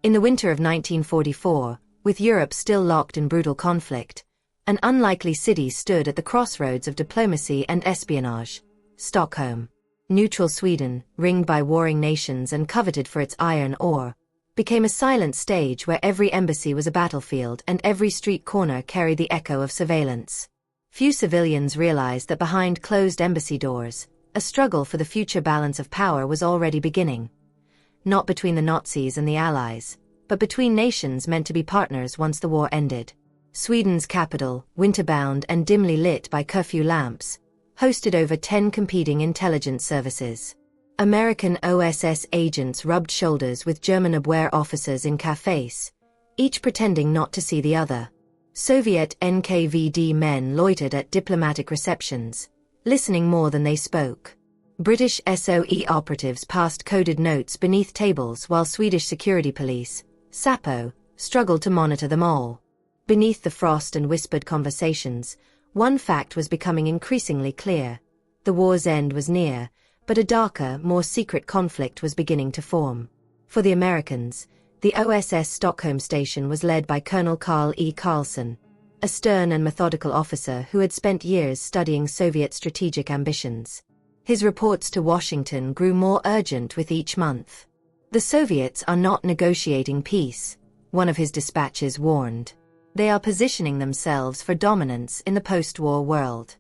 In the winter of 1944, with Europe still locked in brutal conflict, an unlikely city stood at the crossroads of diplomacy and espionage: Stockholm. Neutral Sweden, ringed by warring nations and coveted for its iron ore, became a silent stage where every embassy was a battlefield and every street corner carried the echo of surveillance. Few civilians realized that behind closed embassy doors, a struggle for the future balance of power was already beginning. Not between the Nazis and the Allies, but between nations meant to be partners once the war ended. Sweden's capital, winter-bound and dimly lit by curfew lamps, hosted over 10 competing intelligence services. American OSS agents rubbed shoulders with German WWII officers in cafes, each pretending not to see the other. Soviet NKVD men loitered at diplomatic receptions, listening more than they spoke. British SOE operatives passed coded notes beneath tables while Swedish security police, SAPO, struggled to monitor them all. Beneath the frost and whispered conversations, one fact was becoming increasingly clear. The war's end was near, but a darker, more secret conflict was beginning to form. For the Americans, the OSS Stockholm station was led by Colonel Carl E. Carlson, a stern and methodical officer who had spent years studying Soviet strategic ambitions. His reports to Washington grew more urgent with each month. "The Soviets are not negotiating peace," one of his dispatches warned. "They are positioning themselves for dominance in the post-war world."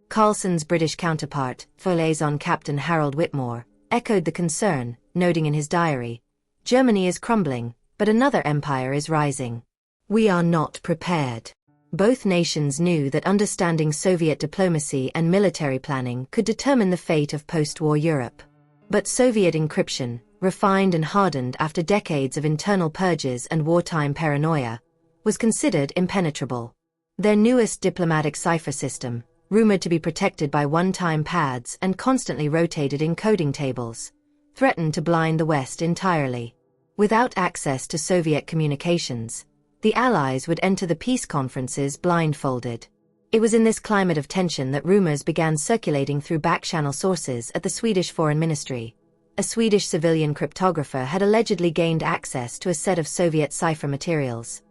Carlson's British counterpart, liaison Captain Harold Whitmore, echoed the concern, noting in his diary, "Germany is crumbling, but another empire is rising. We are not prepared." Both nations knew that understanding Soviet diplomacy and military planning could determine the fate of post-war Europe. But Soviet encryption, refined and hardened after decades of internal purges and wartime paranoia, was considered impenetrable. Their newest diplomatic cipher system, rumored to be protected by one-time pads and constantly rotated encoding tables, threatened to blind the West entirely. Without access to Soviet communications, the Allies would enter the peace conferences blindfolded. It was in this climate of tension that rumors began circulating through back-channel sources at the Swedish Foreign Ministry. A Swedish civilian cryptographer had allegedly gained access to a set of Soviet cipher materials,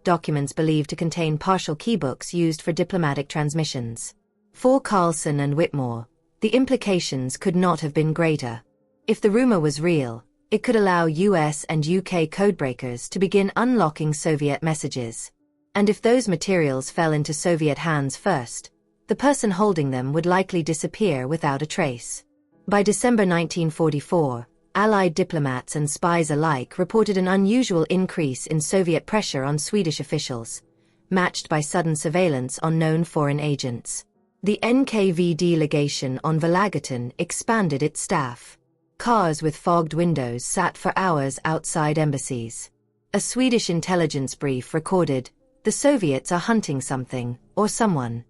documents believed to contain partial keybooks used for diplomatic transmissions. For Carlson and Whitmore, the implications could not have been greater. If the rumor was real, it could allow US and UK codebreakers to begin unlocking Soviet messages. And if those materials fell into Soviet hands first, the person holding them would likely disappear without a trace. By December 1944, Allied diplomats and spies alike reported an unusual increase in Soviet pressure on Swedish officials, matched by sudden surveillance on known foreign agents. The NKVD legation on Valagatan expanded its staff. Cars with fogged windows sat for hours outside embassies. A Swedish intelligence brief recorded, "The Soviets are hunting something, or someone."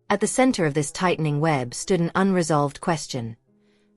At the center of this tightening web stood an unresolved question.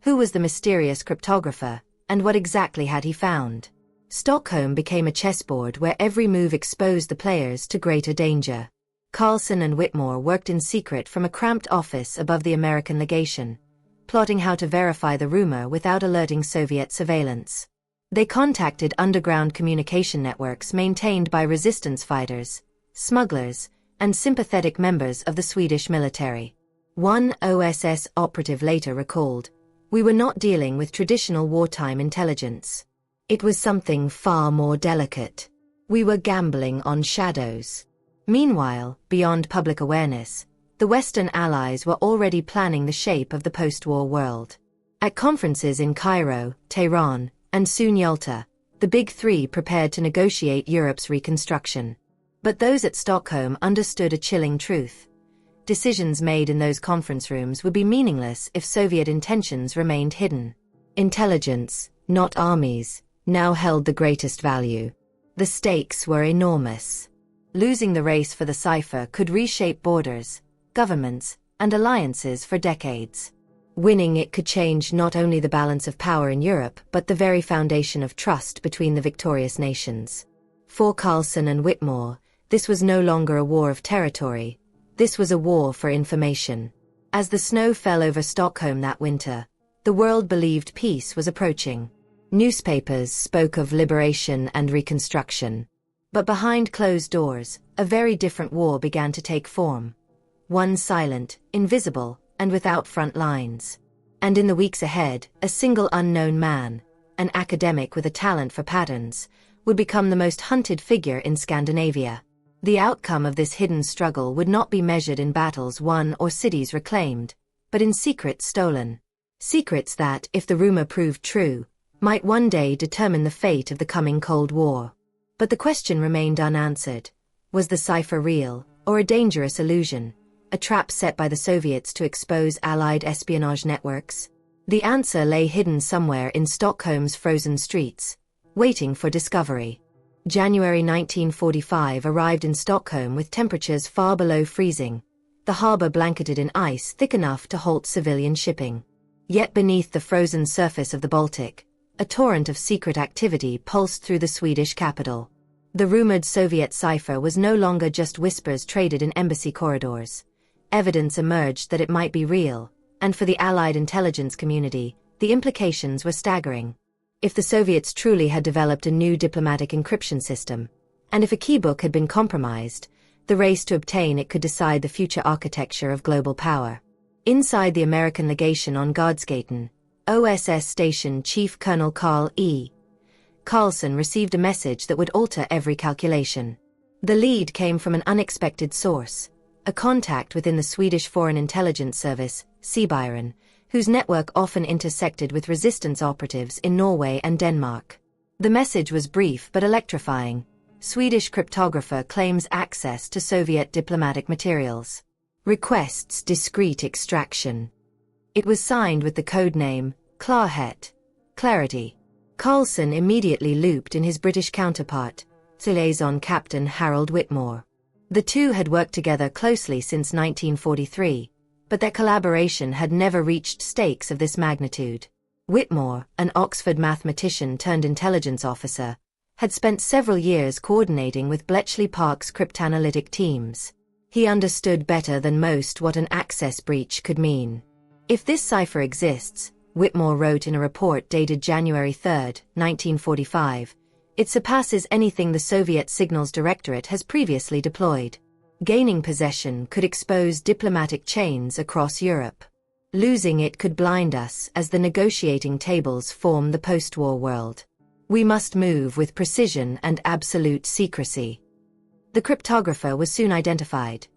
Who was the mysterious cryptographer, and what exactly had he found? Stockholm became a chessboard where every move exposed the players to greater danger. Carlson and Whitmore worked in secret from a cramped office above the American legation, plotting how to verify the rumor without alerting Soviet surveillance. They contacted underground communication networks maintained by resistance fighters, smugglers, and sympathetic members of the Swedish military. One OSS operative later recalled, "We were not dealing with traditional wartime intelligence. It was something far more delicate. We were gambling on shadows." Meanwhile, beyond public awareness, the Western Allies were already planning the shape of the post-war world. At conferences in Cairo, Tehran, and soon Yalta, the Big Three prepared to negotiate Europe's reconstruction. But those at Stockholm understood a chilling truth. Decisions made in those conference rooms would be meaningless if Soviet intentions remained hidden. Intelligence, not armies, now held the greatest value. The stakes were enormous. Losing the race for the cipher could reshape borders, governments, and alliances for decades. Winning it could change not only the balance of power in Europe but the very foundation of trust between the victorious nations. For Carlson and Whitmore, this was no longer a war of territory. This was a war for information. As the snow fell over Stockholm that winter, the world believed peace was approaching. Newspapers spoke of liberation and reconstruction. But behind closed doors, a very different war began to take form. One silent, invisible, and without front lines. And in the weeks ahead, a single unknown man, an academic with a talent for patterns, would become the most hunted figure in Scandinavia. The outcome of this hidden struggle would not be measured in battles won or cities reclaimed, but in secrets stolen. Secrets that, if the rumor proved true, might one day determine the fate of the coming Cold War. But the question remained unanswered. Was the cipher real, or a dangerous illusion, a trap set by the Soviets to expose Allied espionage networks? The answer lay hidden somewhere in Stockholm's frozen streets, waiting for discovery. January 1945 arrived in Stockholm with temperatures far below freezing, the harbor blanketed in ice thick enough to halt civilian shipping. Yet beneath the frozen surface of the Baltic, a torrent of secret activity pulsed through the Swedish capital. The rumored Soviet cipher was no longer just whispers traded in embassy corridors. Evidence emerged that it might be real, and for the Allied intelligence community, the implications were staggering. If the Soviets truly had developed a new diplomatic encryption system, and if a keybook had been compromised, the race to obtain it could decide the future architecture of global power. Inside the American legation on Gardsgaten, OSS Station Chief Colonel Carl E. Carlson received a message that would alter every calculation. The lead came from an unexpected source, a contact within the Swedish Foreign Intelligence Service, Cipher, whose network often intersected with resistance operatives in Norway and Denmark. The message was brief but electrifying. Swedish cryptographer claims access to Soviet diplomatic materials. Requests discreet extraction. It was signed with the code name, Klarhet, Clarity. Carlson immediately looped in his British counterpart, liaison Captain Harold Whitmore. The two had worked together closely since 1943, but their collaboration had never reached stakes of this magnitude. Whitmore, an Oxford mathematician turned intelligence officer, had spent several years coordinating with Bletchley Park's cryptanalytic teams. He understood better than most what an access breach could mean. If this cipher exists, Whitmore wrote in a report dated January 3, 1945, it surpasses anything the Soviet Signals Directorate has previously deployed. Gaining possession could expose diplomatic chains across Europe. Losing it could blind us as the negotiating tables form the post-war world. We must move with precision and absolute secrecy. The cryptographer was soon identified.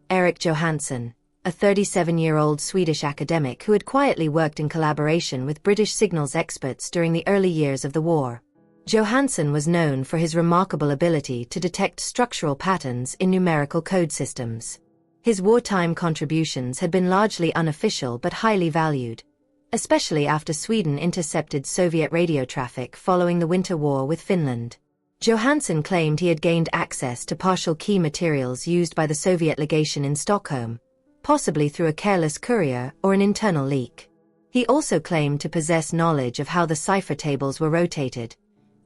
Erik Johansson, a 37-year-old Swedish academic who had quietly worked in collaboration with British signals experts during the early years of the war. Johansson was known for his remarkable ability to detect structural patterns in numerical code systems. His wartime contributions had been largely unofficial but highly valued, especially after Sweden intercepted Soviet radio traffic following the Winter War with Finland. Johansson claimed he had gained access to partial key materials used by the Soviet legation in Stockholm, possibly through a careless courier or an internal leak. He also claimed to possess knowledge of how the cipher tables were rotated,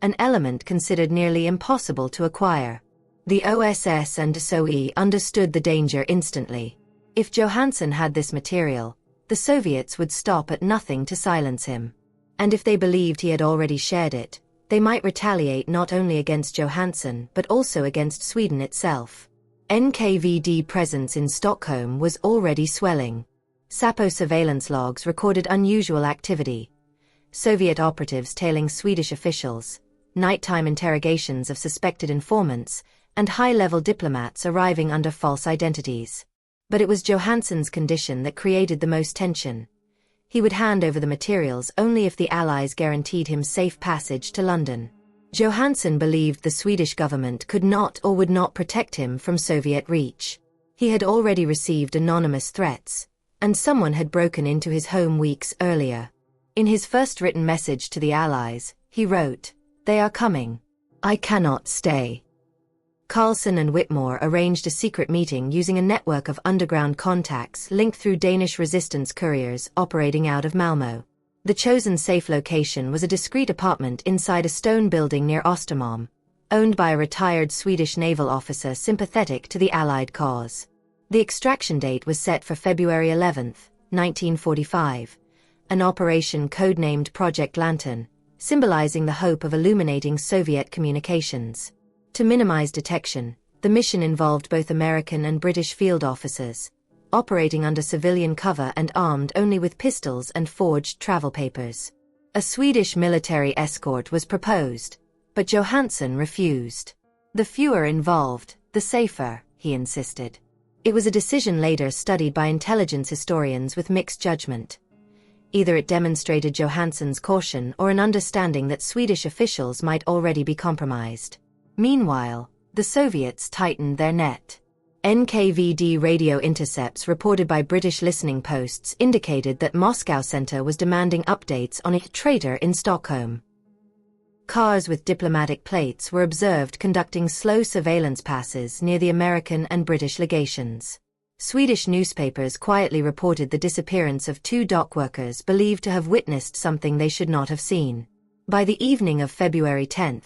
an element considered nearly impossible to acquire. The OSS and WWII understood the danger instantly. If Johansson had this material, the Soviets would stop at nothing to silence him. And if they believed he had already shared it, they might retaliate not only against Johansson but also against Sweden itself. NKVD presence in Stockholm was already swelling. Säpo surveillance logs recorded unusual activity. Soviet operatives tailing Swedish officials, nighttime interrogations of suspected informants, and high-level diplomats arriving under false identities. But it was Johansson's condition that created the most tension. He would hand over the materials only if the Allies guaranteed him safe passage to London. Johansson believed the Swedish government could not or would not protect him from Soviet reach. He had already received anonymous threats, and someone had broken into his home weeks earlier. In his first written message to the Allies, he wrote, "They are coming. I cannot stay." Carlson and Whitmore arranged a secret meeting using a network of underground contacts linked through Danish resistance couriers operating out of Malmö. The chosen safe location was a discreet apartment inside a stone building near Östermalm, owned by a retired Swedish naval officer sympathetic to the Allied cause. The extraction date was set for February 11, 1945, an operation codenamed Project Lantern, symbolizing the hope of illuminating Soviet communications. To minimize detection, the mission involved both American and British field officers, operating under civilian cover and armed only with pistols and forged travel papers. A Swedish military escort was proposed, but Johansson refused. The fewer involved, the safer, he insisted. It was a decision later studied by intelligence historians with mixed judgment. Either it demonstrated Johansson's caution or an understanding that Swedish officials might already be compromised. Meanwhile, the Soviets tightened their net. NKVD radio intercepts reported by British listening posts indicated that Moscow Center was demanding updates on a traitor in Stockholm. Cars with diplomatic plates were observed conducting slow surveillance passes near the American and British legations. Swedish newspapers quietly reported the disappearance of 2 dock workers believed to have witnessed something they should not have seen. By the evening of February 10,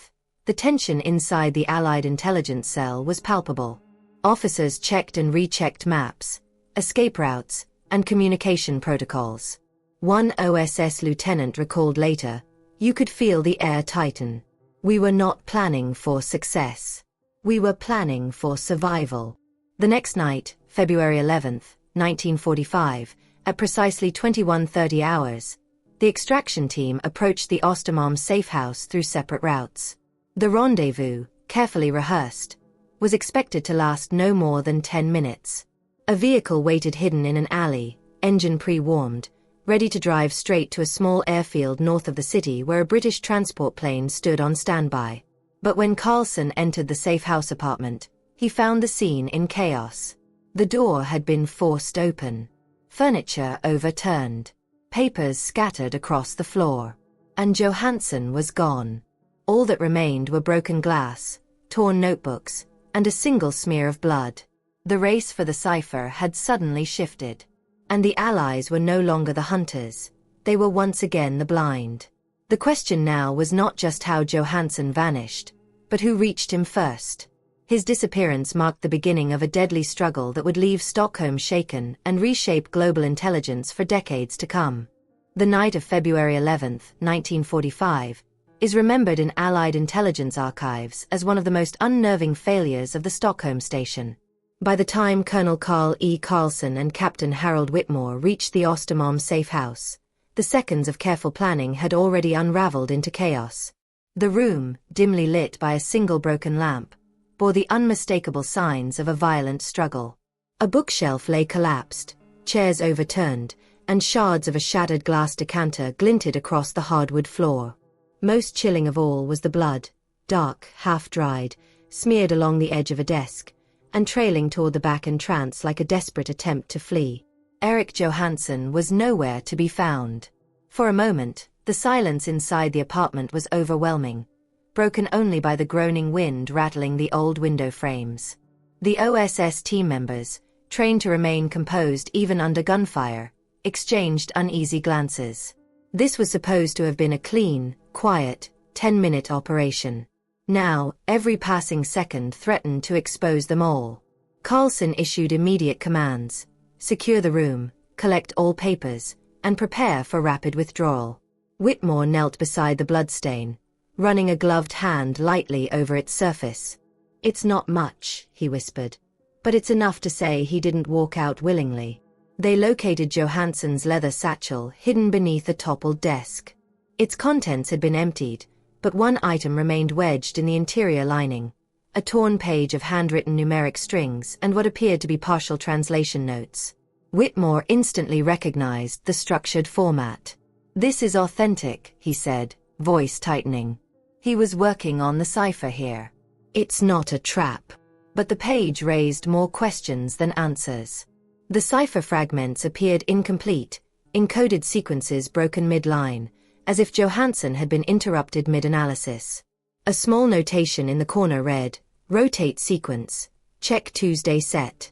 the tension inside the Allied intelligence cell was palpable. Officers checked and rechecked maps, escape routes, and communication protocols. One OSS lieutenant recalled later, "You could feel the air tighten. We were not planning for success. We were planning for survival." The next night, February 11, 1945, at precisely 21:30 hours, the extraction team approached the Ostermalm safe house through separate routes. The rendezvous, carefully rehearsed, was expected to last no more than 10 minutes. A vehicle waited hidden in an alley, engine pre-warmed, ready to drive straight to a small airfield north of the city where a British transport plane stood on standby. But when Carlson entered the safe house apartment, he found the scene in chaos. The door had been forced open. Furniture overturned. Papers scattered across the floor. And Johansson was gone. All that remained were broken glass, torn notebooks, and a single smear of blood. The race for the cipher had suddenly shifted. And the Allies were no longer the hunters. They were once again the blind. The question now was not just how Johansson vanished, but who reached him first. His disappearance marked the beginning of a deadly struggle that would leave Stockholm shaken and reshape global intelligence for decades to come. The night of February 11, 1945, is remembered in Allied intelligence archives as one of the most unnerving failures of the Stockholm station. By the time Colonel Carl E. Carlson and Captain Harold Whitmore reached the Ostermalm safe house, the seconds of careful planning had already unraveled into chaos. The room, dimly lit by a single broken lamp, bore the unmistakable signs of a violent struggle. A bookshelf lay collapsed, chairs overturned, and shards of a shattered glass decanter glinted across the hardwood floor. Most chilling of all was the blood, dark, half-dried, smeared along the edge of a desk, and trailing toward the back entrance like a desperate attempt to flee. Eric Johansson was nowhere to be found. For a moment, the silence inside the apartment was overwhelming, broken only by the groaning wind rattling the old window frames. The OSS team members, trained to remain composed even under gunfire, exchanged uneasy glances. This was supposed to have been a clean, quiet, 10-minute operation. Now, every passing second threatened to expose them all. Carlson issued immediate commands: secure the room, collect all papers, and prepare for rapid withdrawal. Whitmore knelt beside the bloodstain, running a gloved hand lightly over its surface. "It's not much," he whispered, "but it's enough to say he didn't walk out willingly." They located Johansson's leather satchel hidden beneath a toppled desk. Its contents had been emptied, but one item remained wedged in the interior lining: a torn page of handwritten numeric strings and what appeared to be partial translation notes. Whitmore instantly recognized the structured format. "This is authentic," he said, voice tightening. He was working on the cipher here. "It's not a trap." But the page raised more questions than answers. The cipher fragments appeared incomplete, encoded sequences broken mid-line, as if Johansson had been interrupted mid-analysis. A small notation in the corner read, "Rotate sequence, check Tuesday set."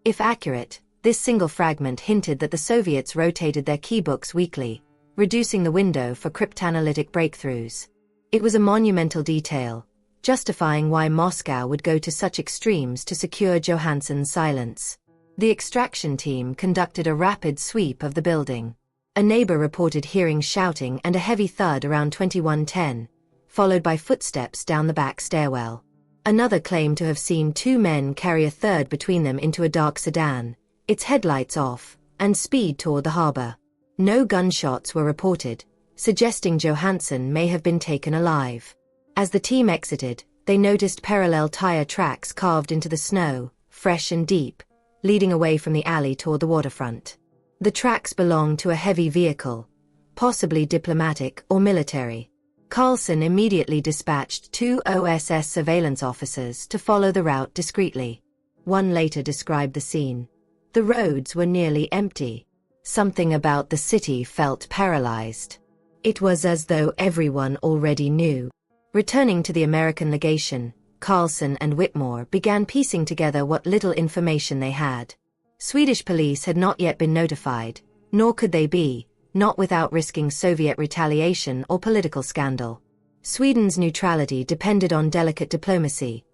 If accurate, this single fragment hinted that the Soviets rotated their keybooks weekly, reducing the window for cryptanalytic breakthroughs. It was a monumental detail, justifying why Moscow would go to such extremes to secure Johansson's silence. The extraction team conducted a rapid sweep of the building. A neighbor reported hearing shouting and a heavy thud around 21:10, followed by footsteps down the back stairwell. Another claimed to have seen two men carry a third between them into a dark sedan, its headlights off, and speed toward the harbor. No gunshots were reported, suggesting Johansson may have been taken alive. As the team exited, they noticed parallel tire tracks carved into the snow, fresh and deep, leading away from the alley toward the waterfront. The tracks belonged to a heavy vehicle, possibly diplomatic or military. Carlson immediately dispatched two OSS surveillance officers to follow the route discreetly. One later described the scene. The roads were nearly empty. Something about the city felt paralyzed. It was as though everyone already knew. Returning to the American legation, Carlson and Whitmore began piecing together what little information they had. Swedish police had not yet been notified, nor could they be, not without risking Soviet retaliation or political scandal. Sweden's neutrality depended on delicate diplomacy.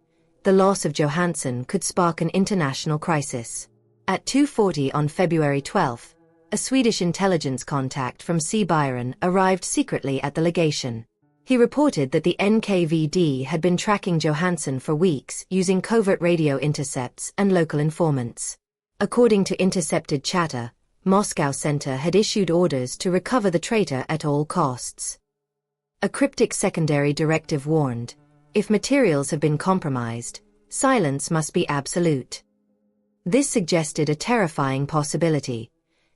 The loss of Johansson could spark an international crisis. At 2:40 on February 12, a Swedish intelligence contact from Cipher arrived secretly at the legation. He reported that the NKVD had been tracking Johansson for weeks using covert radio intercepts and local informants. According to intercepted chatter, Moscow Center had issued orders to recover the traitor at all costs. A cryptic secondary directive warned, if materials have been compromised, silence must be absolute. This suggested a terrifying possibility.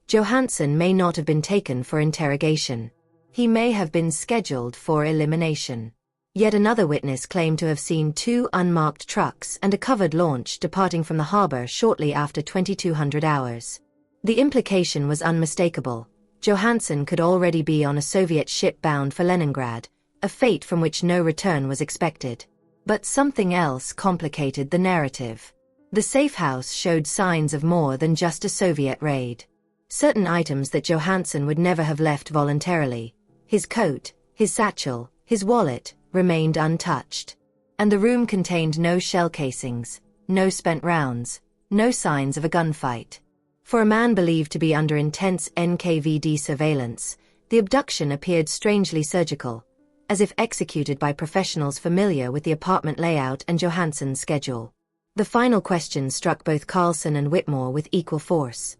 Johansson may not have been taken for interrogation. He may have been scheduled for elimination. Yet another witness claimed to have seen two unmarked trucks and a covered launch departing from the harbor shortly after 2200 hours. The implication was unmistakable. Johansson could already be on a Soviet ship bound for Leningrad, a fate from which no return was expected. But something else complicated the narrative. The safe house showed signs of more than just a Soviet raid. Certain items that Johansson would never have left voluntarily, his coat, his satchel, his wallet, remained untouched. And the room contained no shell casings, no spent rounds, no signs of a gunfight. For a man believed to be under intense NKVD surveillance, the abduction appeared strangely surgical, as if executed by professionals familiar with the apartment layout and Johansson's schedule. The final question struck both Carlson and Whitmore with equal force.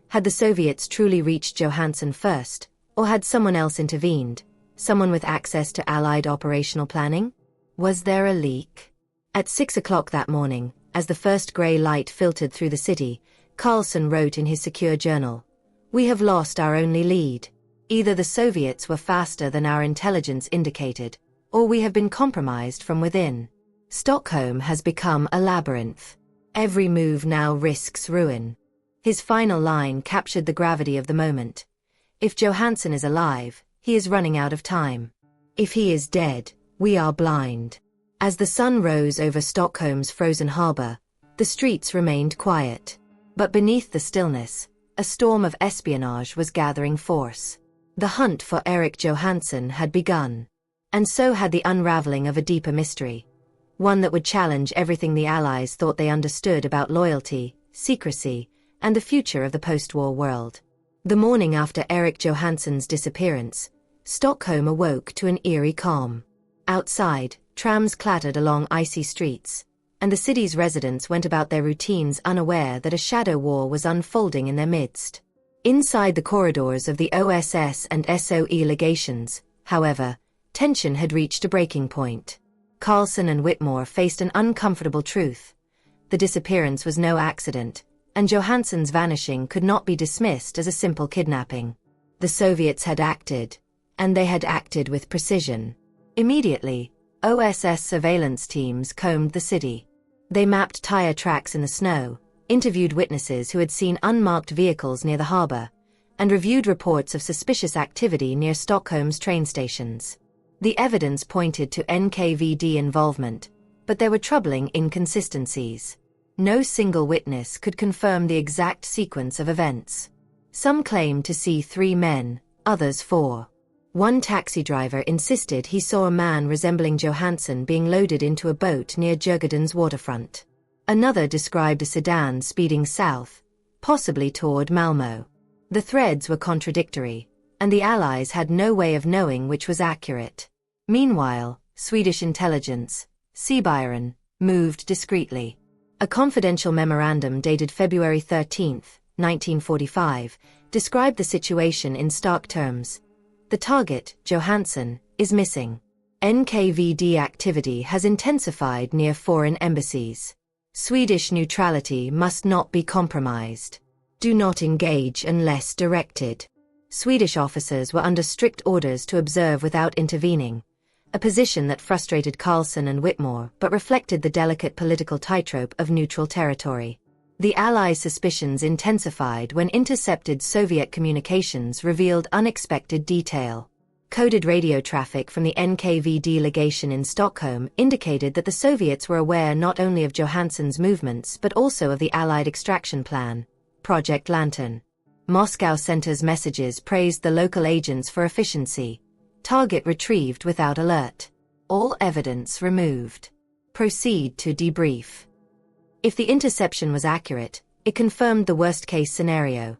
Had the Soviets truly reached Johansson first, or had someone else intervened, someone with access to Allied operational planning? Was there a leak? At 6 o'clock that morning, as the first grey light filtered through the city, Carlson wrote in his secure journal, "We have lost our only lead. Either the Soviets were faster than our intelligence indicated, or we have been compromised from within. Stockholm has become a labyrinth. Every move now risks ruin." His final line captured the gravity of the moment. If Johansson is alive, he is running out of time. If he is dead, we are blind. As the sun rose over Stockholm's frozen harbor, the streets remained quiet. But beneath the stillness, a storm of espionage was gathering force. The hunt for Erik Johansson had begun. And so had the unraveling of a deeper mystery. One that would challenge everything the Allies thought they understood about loyalty, secrecy, and the future of the post-war world. The morning after Erik Johansson's disappearance, Stockholm awoke to an eerie calm. Outside, trams clattered along icy streets, and the city's residents went about their routines unaware that a shadow war was unfolding in their midst. Inside the corridors of the OSS and SOE legations, however, tension had reached a breaking point. Carlson and Whitmore faced an uncomfortable truth. The disappearance was no accident, and Johansson's vanishing could not be dismissed as a simple kidnapping. The Soviets had acted, and they had acted with precision. Immediately, OSS surveillance teams combed the city. They mapped tire tracks in the snow, interviewed witnesses who had seen unmarked vehicles near the harbor, and reviewed reports of suspicious activity near Stockholm's train stations. The evidence pointed to NKVD involvement, but there were troubling inconsistencies. No single witness could confirm the exact sequence of events. Some claimed to see 3 men, others 4. One taxi driver insisted he saw a man resembling Johansson being loaded into a boat near Djurgården's waterfront. Another described a sedan speeding south, possibly toward Malmö. The threads were contradictory, and the Allies had no way of knowing which was accurate. Meanwhile, Swedish intelligence, Cipher, moved discreetly. A confidential memorandum dated February 13, 1945, described the situation in stark terms. The target, Johansson, is missing. NKVD activity has intensified near foreign embassies. Swedish neutrality must not be compromised. Do not engage unless directed. Swedish officers were under strict orders to observe without intervening, a position that frustrated Carlson and Whitmore but reflected the delicate political tightrope of neutral territory. The Allies' suspicions intensified when intercepted Soviet communications revealed unexpected detail. Coded radio traffic from the NKVD legation in Stockholm indicated that the Soviets were aware not only of Johansson's movements but also of the Allied extraction plan, Project Lantern. Moscow Center's messages praised the local agents for efficiency. Target retrieved without alert. All evidence removed. Proceed to debrief. If the interception was accurate, it confirmed the worst-case scenario.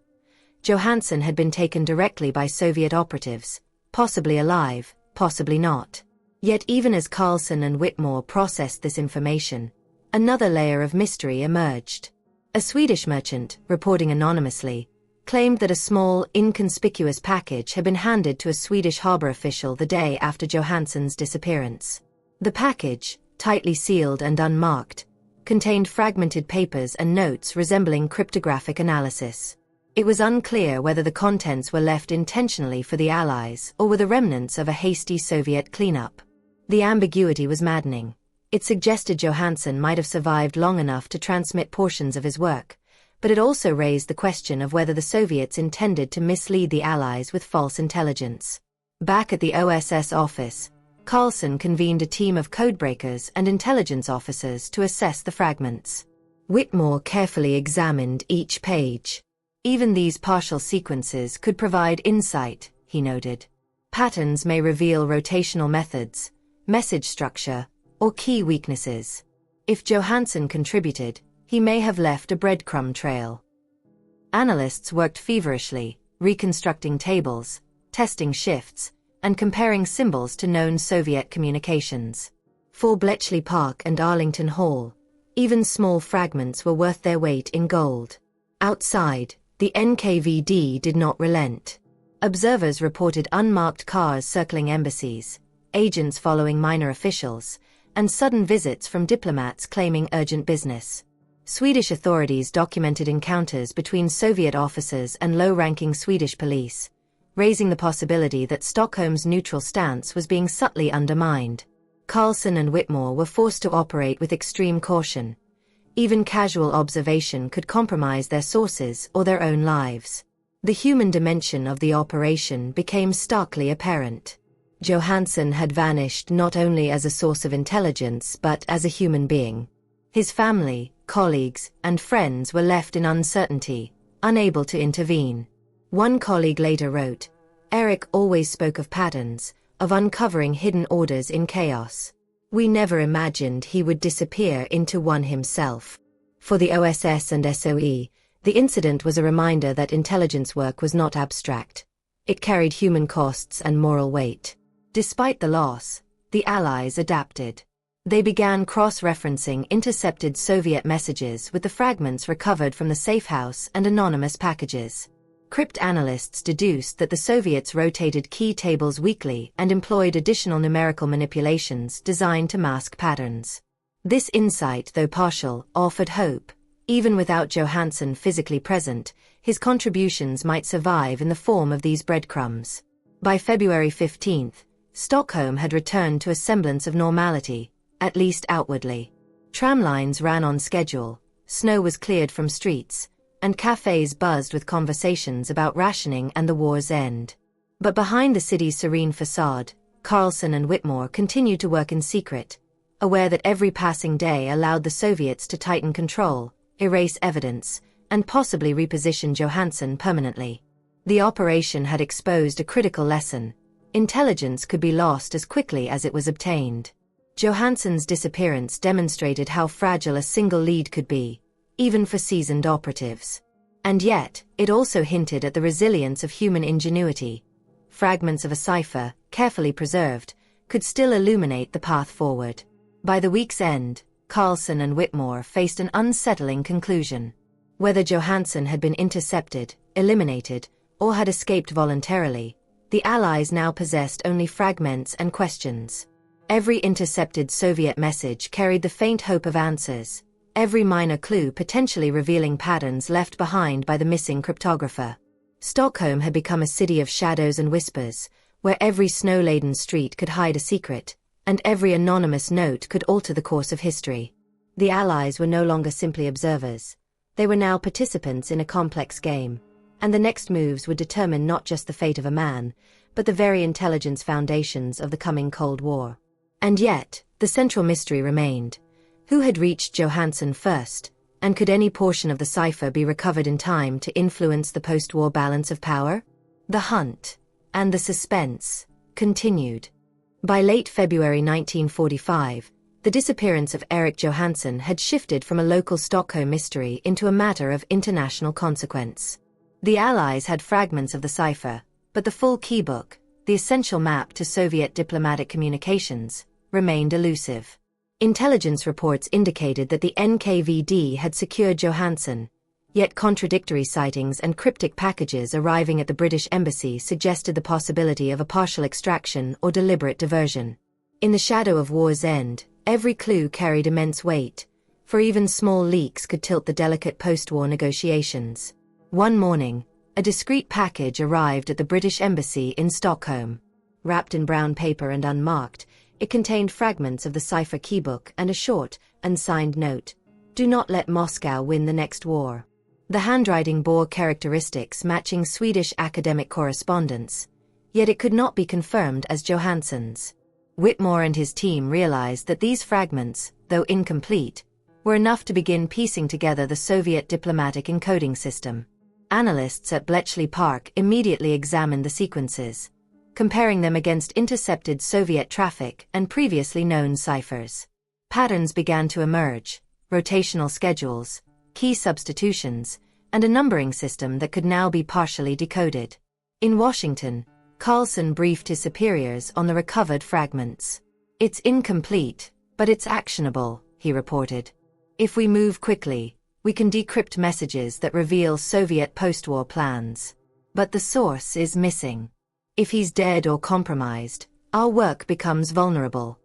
Johansson had been taken directly by Soviet operatives, possibly alive, possibly not. Yet even as Carlson and Whitmore processed this information, another layer of mystery emerged. A Swedish merchant, reporting anonymously, claimed that a small, inconspicuous package had been handed to a Swedish harbor official the day after Johansson's disappearance. The package, tightly sealed and unmarked, contained fragmented papers and notes resembling cryptographic analysis. It was unclear whether the contents were left intentionally for the Allies or were the remnants of a hasty Soviet cleanup. The ambiguity was maddening. It suggested Johansson might have survived long enough to transmit portions of his work, but it also raised the question of whether the Soviets intended to mislead the Allies with false intelligence. Back at the OSS office, Carlson convened a team of codebreakers and intelligence officers to assess the fragments. Whitmore carefully examined each page. Even these partial sequences could provide insight, he noted. Patterns may reveal rotational methods, message structure, or key weaknesses. If Johansson contributed, he may have left a breadcrumb trail. Analysts worked feverishly, reconstructing tables, testing shifts, and comparing symbols to known Soviet communications. For Bletchley Park and Arlington Hall, even small fragments were worth their weight in gold. Outside, the NKVD did not relent. Observers reported unmarked cars circling embassies, agents following minor officials, and sudden visits from diplomats claiming urgent business. Swedish authorities documented encounters between Soviet officers and low-ranking Swedish police, raising the possibility that Stockholm's neutral stance was being subtly undermined. Carlson and Whitmore were forced to operate with extreme caution. Even casual observation could compromise their sources or their own lives. The human dimension of the operation became starkly apparent. Johansson had vanished not only as a source of intelligence but as a human being. His family, colleagues, and friends were left in uncertainty, unable to intervene. One colleague later wrote, "Eric always spoke of patterns, of uncovering hidden orders in chaos. We never imagined he would disappear into one himself." For the OSS and SOE, the incident was a reminder that intelligence work was not abstract. It carried human costs and moral weight. Despite the loss, the Allies adapted. They began cross-referencing intercepted Soviet messages with the fragments recovered from the safe house and anonymous packages. Cryptanalysts deduced that the Soviets rotated key tables weekly and employed additional numerical manipulations designed to mask patterns. This insight, though partial, offered hope. Even without Johansson physically present, his contributions might survive in the form of these breadcrumbs. By February 15, Stockholm had returned to a semblance of normality, at least outwardly. Tramlines ran on schedule, snow was cleared from streets, and cafes buzzed with conversations about rationing and the war's end. But behind the city's serene facade, Carlson and Whitmore continued to work in secret, aware that every passing day allowed the Soviets to tighten control, erase evidence, and possibly reposition Johansson permanently. The operation had exposed a critical lesson. Intelligence could be lost as quickly as it was obtained. Johansson's disappearance demonstrated how fragile a single lead could be, even for seasoned operatives. And yet, it also hinted at the resilience of human ingenuity. Fragments of a cipher, carefully preserved, could still illuminate the path forward. By the week's end, Carlson and Whitmore faced an unsettling conclusion. Whether Johansson had been intercepted, eliminated, or had escaped voluntarily, the Allies now possessed only fragments and questions. Every intercepted Soviet message carried the faint hope of answers, every minor clue potentially revealing patterns left behind by the missing cryptographer. Stockholm had become a city of shadows and whispers, where every snow-laden street could hide a secret, and every anonymous note could alter the course of history. The Allies were no longer simply observers. They were now participants in a complex game, and the next moves would determine not just the fate of a man, but the very intelligence foundations of the coming Cold War. And yet, the central mystery remained. Who had reached Johansson first, and could any portion of the cipher be recovered in time to influence the post-war balance of power? The hunt, and the suspense, continued. By late February 1945, the disappearance of Erik Johansson had shifted from a local Stockholm mystery into a matter of international consequence. The Allies had fragments of the cipher, but the full keybook, the essential map to Soviet diplomatic communications, remained elusive. Intelligence reports indicated that the NKVD had secured Johansson, yet contradictory sightings and cryptic packages arriving at the British embassy suggested the possibility of a partial extraction or deliberate diversion. In the shadow of war's end, every clue carried immense weight, for even small leaks could tilt the delicate post-war negotiations. One morning, a discreet package arrived at the British embassy in Stockholm. Wrapped in brown paper and unmarked, it contained fragments of the cipher keybook and a short, unsigned note. "Do not let Moscow win the next war." The handwriting bore characteristics matching Swedish academic correspondence, yet it could not be confirmed as Johansson's. Whitmore and his team realized that these fragments, though incomplete, were enough to begin piecing together the Soviet diplomatic encoding system. Analysts at Bletchley Park immediately examined the sequences, comparing them against intercepted Soviet traffic and previously known ciphers. Patterns began to emerge: rotational schedules, key substitutions, and a numbering system that could now be partially decoded. In Washington, Carlson briefed his superiors on the recovered fragments. "It's incomplete, but it's actionable," he reported. "If we move quickly, we can decrypt messages that reveal Soviet post-war plans. But the source is missing. If he's dead or compromised, our work becomes vulnerable."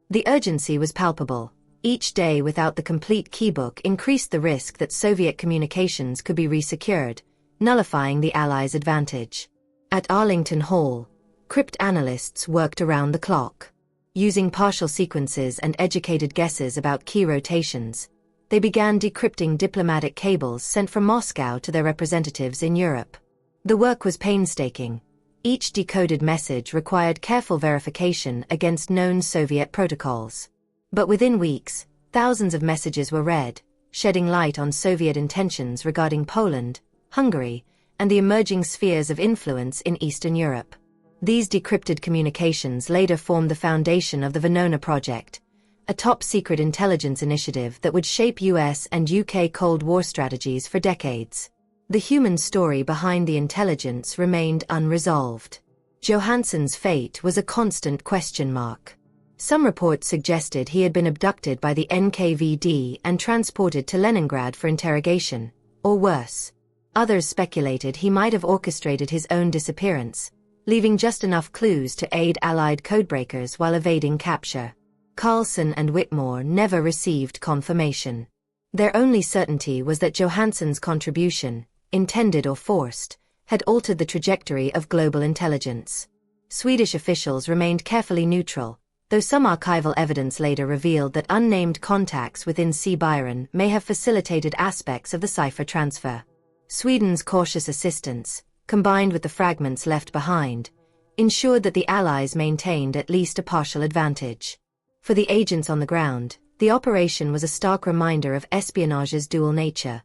The urgency was palpable. Each day without the complete keybook increased the risk that Soviet communications could be resecured, nullifying the Allies' advantage. At Arlington Hall, crypt analysts worked around the clock. Using partial sequences and educated guesses about key rotations, they began decrypting diplomatic cables sent from Moscow to their representatives in Europe. The work was painstaking. Each decoded message required careful verification against known Soviet protocols. But within weeks, thousands of messages were read, shedding light on Soviet intentions regarding Poland, Hungary, and the emerging spheres of influence in Eastern Europe. These decrypted communications later formed the foundation of the Venona Project, a top-secret intelligence initiative that would shape US and UK Cold War strategies for decades. The human story behind the intelligence remained unresolved. Johansson's fate was a constant question mark. Some reports suggested he had been abducted by the NKVD and transported to Leningrad for interrogation, or worse. Others speculated he might have orchestrated his own disappearance, leaving just enough clues to aid Allied codebreakers while evading capture. Carlson and Whitmore never received confirmation. Their only certainty was that Johansson's contribution, intended or forced, had altered the trajectory of global intelligence. Swedish officials remained carefully neutral, though some archival evidence later revealed that unnamed contacts within Cipher may have facilitated aspects of the cipher transfer. Sweden's cautious assistance, combined with the fragments left behind, ensured that the Allies maintained at least a partial advantage. For the agents on the ground, the operation was a stark reminder of espionage's dual nature,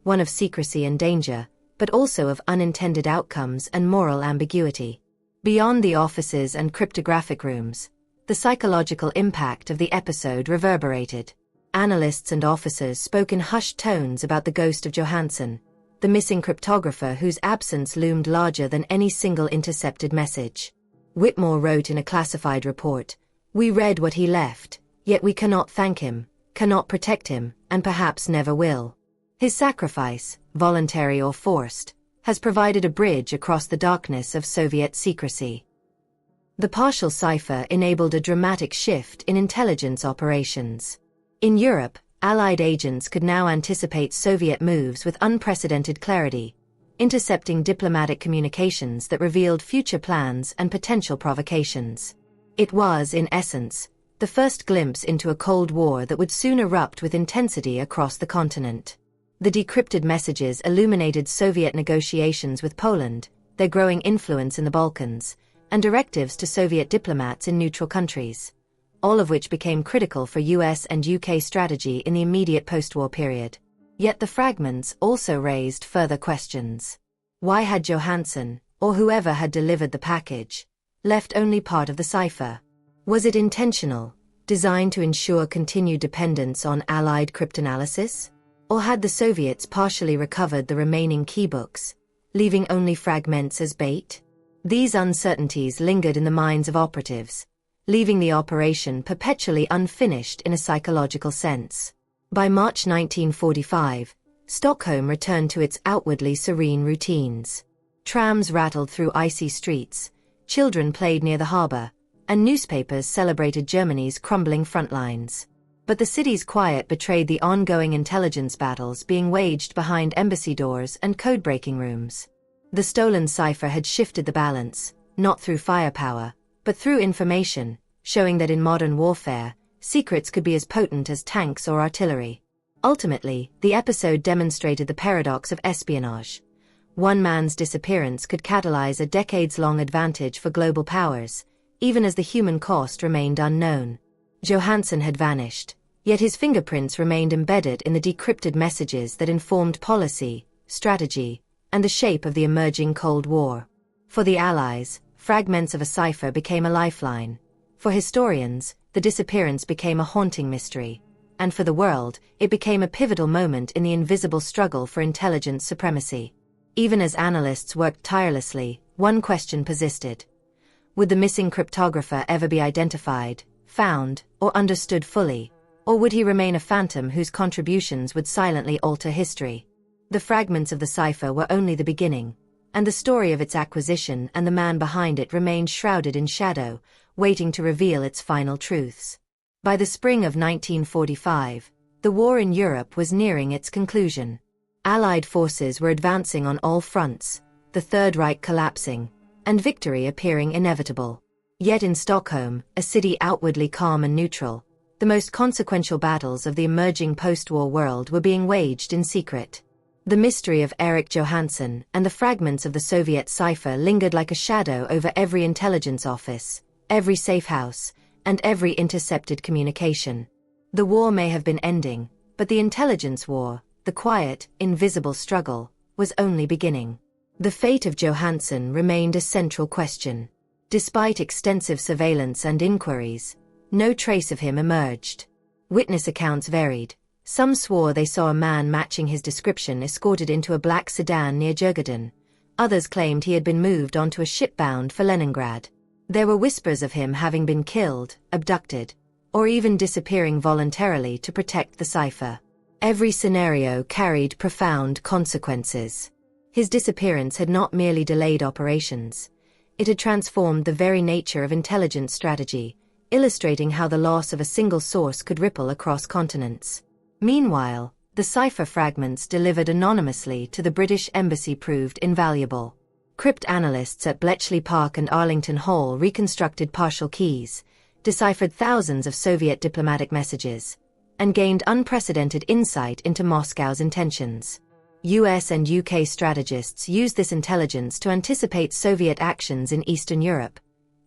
one of secrecy and danger, but also of unintended outcomes and moral ambiguity. Beyond the offices and cryptographic rooms, the psychological impact of the episode reverberated. Analysts and officers spoke in hushed tones about the ghost of Johansson, the missing cryptographer whose absence loomed larger than any single intercepted message. Whitmore wrote in a classified report, "We read what he left, yet we cannot thank him, cannot protect him, and perhaps never will. His sacrifice, voluntary or forced, has provided a bridge across the darkness of Soviet secrecy." The partial cipher enabled a dramatic shift in intelligence operations. In Europe, Allied agents could now anticipate Soviet moves with unprecedented clarity, intercepting diplomatic communications that revealed future plans and potential provocations. It was, in essence, the first glimpse into a Cold War that would soon erupt with intensity across the continent. The decrypted messages illuminated Soviet negotiations with Poland, their growing influence in the Balkans, and directives to Soviet diplomats in neutral countries, all of which became critical for US and UK strategy in the immediate post-war period. Yet the fragments also raised further questions. Why had Johansson, or whoever had delivered the package, left only part of the cipher? Was it intentional, designed to ensure continued dependence on Allied cryptanalysis? Or had the Soviets partially recovered the remaining keybooks, leaving only fragments as bait? These uncertainties lingered in the minds of operatives, leaving the operation perpetually unfinished in a psychological sense. By March 1945, Stockholm returned to its outwardly serene routines. Trams rattled through icy streets, children played near the harbor, and newspapers celebrated Germany's crumbling front lines. But the city's quiet betrayed the ongoing intelligence battles being waged behind embassy doors and code-breaking rooms. The stolen cipher had shifted the balance, not through firepower, but through information, showing that in modern warfare, secrets could be as potent as tanks or artillery. Ultimately, the episode demonstrated the paradox of espionage. One man's disappearance could catalyze a decades-long advantage for global powers, even as the human cost remained unknown. Johansson had vanished, yet his fingerprints remained embedded in the decrypted messages that informed policy, strategy, and the shape of the emerging Cold War. For the Allies, fragments of a cipher became a lifeline. For historians, the disappearance became a haunting mystery. And for the world, it became a pivotal moment in the invisible struggle for intelligence supremacy. Even as analysts worked tirelessly, one question persisted. Would the missing cryptographer ever be identified, found, or understood fully? Or would he remain a phantom whose contributions would silently alter history? The fragments of the cipher were only the beginning, and the story of its acquisition and the man behind it remained shrouded in shadow, waiting to reveal its final truths. By the spring of 1945, the war in Europe was nearing its conclusion. Allied forces were advancing on all fronts, the Third Reich collapsing, and victory appearing inevitable. Yet in Stockholm, a city outwardly calm and neutral, the most consequential battles of the emerging post-war world were being waged in secret. The mystery of Erik Johansson and the fragments of the Soviet cipher lingered like a shadow over every intelligence office, every safe house, and every intercepted communication. The war may have been ending, but the intelligence war, the quiet, invisible struggle, was only beginning. The fate of Johansson remained a central question. Despite extensive surveillance and inquiries, no trace of him emerged. Witness accounts varied. Some swore they saw a man matching his description escorted into a black sedan near Djurgården. Others claimed he had been moved onto a ship bound for Leningrad. There were whispers of him having been killed, abducted, or even disappearing voluntarily to protect the cipher. Every scenario carried profound consequences. His disappearance had not merely delayed operations. It had transformed the very nature of intelligence strategy, illustrating how the loss of a single source could ripple across continents. Meanwhile, the cipher fragments delivered anonymously to the British Embassy proved invaluable. Cryptanalysts at Bletchley Park and Arlington Hall reconstructed partial keys, deciphered thousands of Soviet diplomatic messages, and gained unprecedented insight into Moscow's intentions. US and UK strategists used this intelligence to anticipate Soviet actions in Eastern Europe,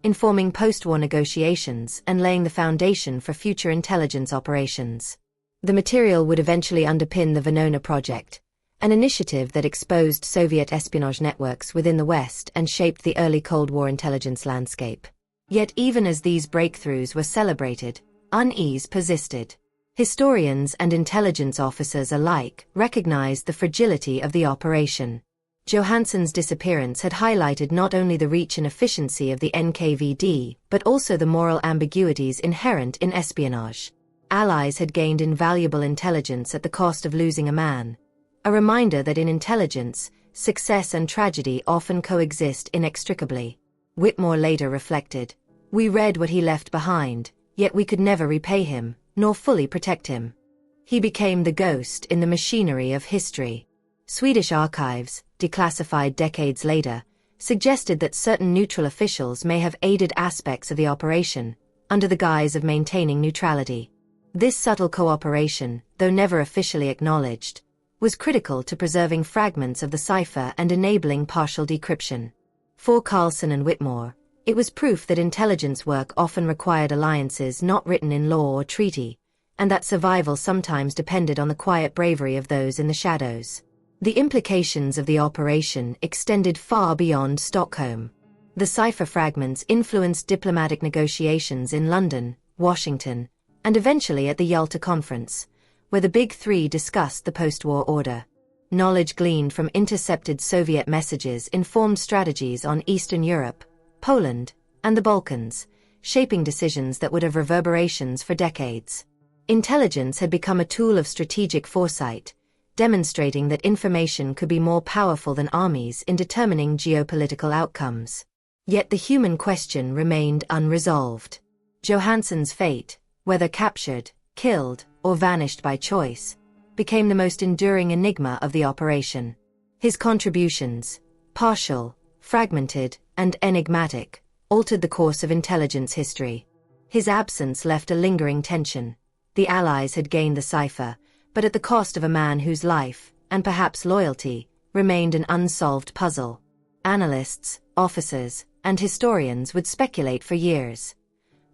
informing post-war negotiations and laying the foundation for future intelligence operations. The material would eventually underpin the Venona project, an initiative that exposed Soviet espionage networks within the West and shaped the early Cold War intelligence landscape. Yet even as these breakthroughs were celebrated, unease persisted. Historians and intelligence officers alike recognized the fragility of the operation. Johansson's disappearance had highlighted not only the reach and efficiency of the NKVD, but also the moral ambiguities inherent in espionage. Allies had gained invaluable intelligence at the cost of losing a man. A reminder that in intelligence, success and tragedy often coexist inextricably. Whitmore later reflected, "We read what he left behind, yet we could never repay him, nor fully protect him. He became the ghost in the machinery of history." Swedish archives, declassified decades later, suggested that certain neutral officials may have aided aspects of the operation, under the guise of maintaining neutrality. This subtle cooperation, though never officially acknowledged, was critical to preserving fragments of the cipher and enabling partial decryption. For Carlson and Whitmore, it was proof that intelligence work often required alliances not written in law or treaty, and that survival sometimes depended on the quiet bravery of those in the shadows. The implications of the operation extended far beyond Stockholm. The cipher fragments influenced diplomatic negotiations in London, Washington, and eventually at the Yalta Conference, where the Big Three discussed the post-war order. Knowledge gleaned from intercepted Soviet messages informed strategies on Eastern Europe, Poland, and the Balkans, shaping decisions that would have reverberations for decades. Intelligence had become a tool of strategic foresight, demonstrating that information could be more powerful than armies in determining geopolitical outcomes. Yet the human question remained unresolved. Johansson's fate, whether captured, killed, or vanished by choice, became the most enduring enigma of the operation. His contributions, partial, fragmented, and enigmatic, altered the course of intelligence history. His absence left a lingering tension. The Allies had gained the cipher, but at the cost of a man whose life, and perhaps loyalty, remained an unsolved puzzle. Analysts, officers, and historians would speculate for years.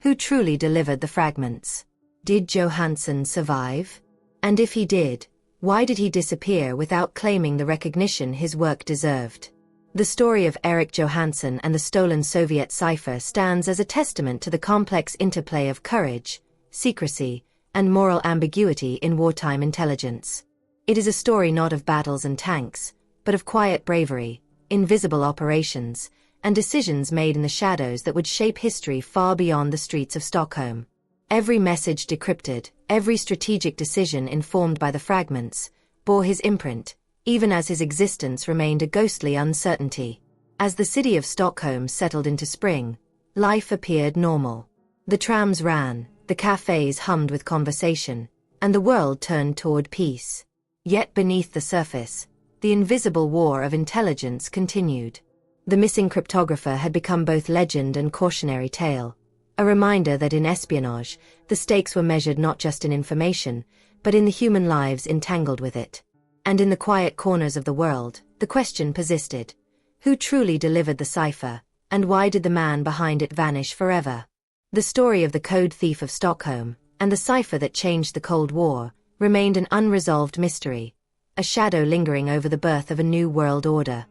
Who truly delivered the fragments? Did Johansson survive? And if he did, why did he disappear without claiming the recognition his work deserved? The story of Erik Johansson and the stolen Soviet cipher stands as a testament to the complex interplay of courage, secrecy, and moral ambiguity in wartime intelligence. It is a story not of battles and tanks, but of quiet bravery, invisible operations, and decisions made in the shadows that would shape history far beyond the streets of Stockholm. Every message decrypted, every strategic decision informed by the fragments, bore his imprint, even as his existence remained a ghostly uncertainty. As the city of Stockholm settled into spring, life appeared normal. The trams ran, the cafes hummed with conversation, and the world turned toward peace. Yet beneath the surface, the invisible war of intelligence continued. The missing cryptographer had become both legend and cautionary tale, a reminder that in espionage, the stakes were measured not just in information, but in the human lives entangled with it. And in the quiet corners of the world, the question persisted: who truly delivered the cipher, and why did the man behind it vanish forever? The story of the code thief of Stockholm, and the cipher that changed the Cold War, remained an unresolved mystery, a shadow lingering over the birth of a new world order.